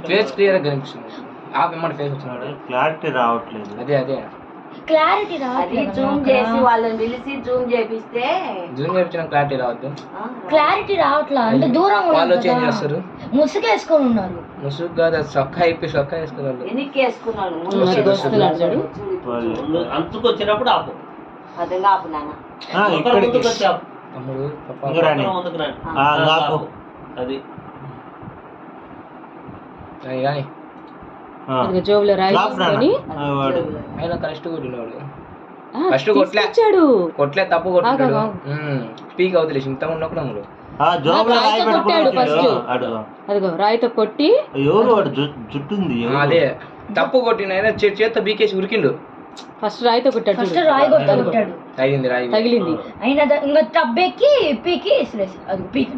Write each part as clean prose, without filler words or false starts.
Face clear గా కనిపిస్తుంది. మన ఫేస్ వచ్చినాడు క్లారిటీ రావట్లేదు. అదే క్లారిటీ రావట్లేదు. జూమ్ చేసి వాళ్ళని పిలిచి జూమ్ చేపిస్తే జూమ్ చేయించిన క్లారిటీ రావద్దు. క్లారిటీ రావట్లా అంటే దూరం వాళ్ళు చేంజ్ చేస్తారు. ముసుగేసుకొని ఉన్నారు. ముసుగు కాదు, అది సొక్కా అయిపోయి సొక్కా వేసుకున్నారు. వెనక్కి వేసుకున్నాడు. అంచుకు వచ్చినప్పుడు ఆపు. అదంగా ఆపు నాన్న. ముందుకు వచ్చి ఆపు. తమ్ముడు ముందుకు రండి. అది కానీ జోబులో రాయించుకొని ఆయన కరెక్ట్ కొట్టినవాడు. ఫస్ట్ కొట్లే తప్పు కొట్టాడు. స్పీక్ అవుతుంది ఇంత ఉన్నప్పుడు అమ్ముడు అదిగో రాయితో కొట్టి జుట్టుంది. అదే తప్పు కొట్టిన ఆయన చేత్తో బీకేసి ఉరికిండు. ఫస్ట్ రాయితో కొట్టాడు. ఫస్ట్ రాయి కొట్టాడు. తగిలింది. అయినా ఇంకా టబ్బెక్కి పీకి అది పీకి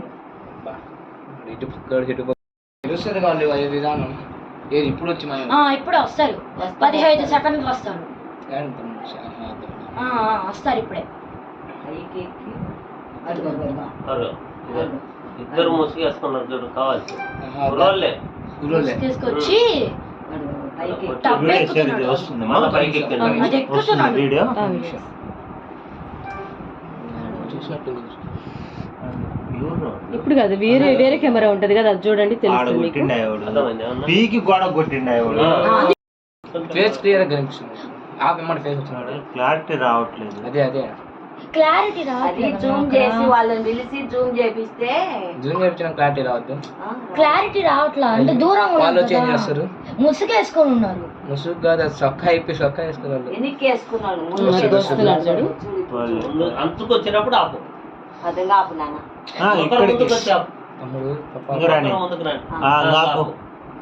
తెలుస్తుంది వాళ్ళు విధానం. ఏది ఇప్పుడు వచ్చి ఇప్పుడే వస్తారు. 15 సెకండ్లు వస్తారు. వస్తారు ఇప్పుడే. ఇద్దరు ముసుగేసుకున్నారు చూడు. కావాలి తీసుకొచ్చి ఇప్పుడు కాదు, వేరే కెమెరా ఉంటది కదా, అది చూడండి తెలుస్తుంది. ఫేస్ క్లియర్ గా కనిపిస్తుంది. మన ఫేస్ వచ్చినాడు క్లారిటీ రావట్లేదు. అదే క్లారిటీ రావట్లేదు. జూమ్ చేసి వాళ్ళని పిలిచి జూమ్ చేపిస్తే జూమ్ చేయించిన క్లారిటీ రావద్దు. క్లారిటీ రావట్లా అంటే దూరం వాళ్ళు చేంజ్ చేస్తారు. ముసుగేసుకొని ఉన్నారు. ముసుగు కాదు, అది సొక్కా అయిపోయి సొక్కా వేసుకున్నారు. వెనక్కి వేసుకున్నాడు. అంచుకు వచ్చినప్పుడు ఆపు. అదంగా ఆపు నాన్న. ముందుకు వచ్చి ఆపు. తమ్ముడు ముందుకు రండి.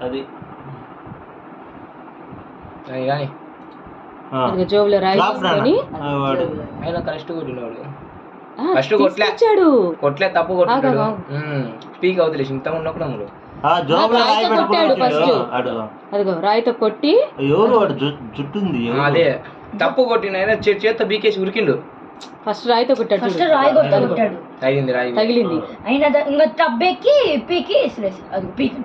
అది కానీ జోబులో రాయించుకొని ఆయన కరెక్ట్ కొట్టినవాడు. ఫస్ట్ కొట్లే తప్పు కొట్టాడు. స్పీక్ అవుతుంది ఇంత ఉన్నప్పుడు అమ్ముడు అదిగో రాయితో కొట్టి జుట్టుంది. అదే తప్పు కొట్టిన ఆయన చేత్తో బీకేసి ఉరికిండు. ఫస్ట్ రాయితో కొట్టాడు. ఫస్ట్ రాయి కొట్టాడు. తగిలింది. అయినా ఇంకా టబ్బెక్కి పీకి అది పీకి.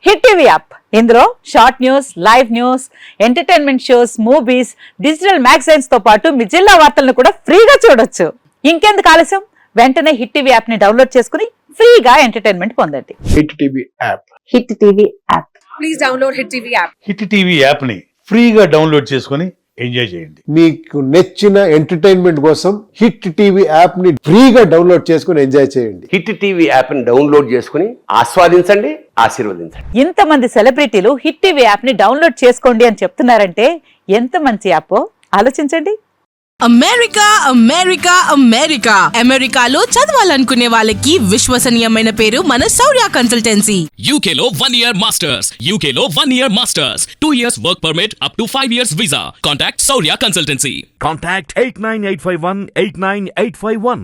హిట్ టీవీ యాప్, ఇందులో short news, live news, entertainment shows, movies, digital magazines తో పాటు మీ జిల్లా వార్తలను కూడా ఫ్రీగా చూడొచ్చు. ఇంకెందుకు ఆలస్యం, వెంటనే హిట్ టీవీ యాప్ ని డౌన్లోడ్ చేసుకుని ఫ్రీగా ఎంటర్టైన్మెంట్ పొందండి. Hit TV app. Hit TV app. Please download hit TV app. Hit TV app ని ఫ్రీగా డౌన్లోడ్ చేసుకుని ఎంజాయ్ చేయండి. మీకు నచ్చిన ఎంటర్టైన్మెంట్ కోసం హిట్ టీవీ యాప్ ని ఫ్రీగా డౌన్లోడ్ చేసుకుని ఎంజాయ్ చేయండి. హిట్ టీవీ యాప్ ని డౌన్లోడ్ చేసుకుని ఆస్వాదించండి, ఆశీర్వదించండి. ఇంతమంది సెలబ్రిటీలు హిట్ టీవీ యాప్ ని డౌన్లోడ్ చేసుకోండి అని చెప్తున్నారంటే ఎంత మంచి యాప్ ఆలోచించండి. అమెరికాలో చదవాలనుకునే వాళ్ళకి విశ్వసనీయమైన పేరు మన శౌర్య consultancy. UKలో 1 year masters, 2 years work permit up to 5 years visa. Contact Shaurya Consultancy. Contact 89851 89851.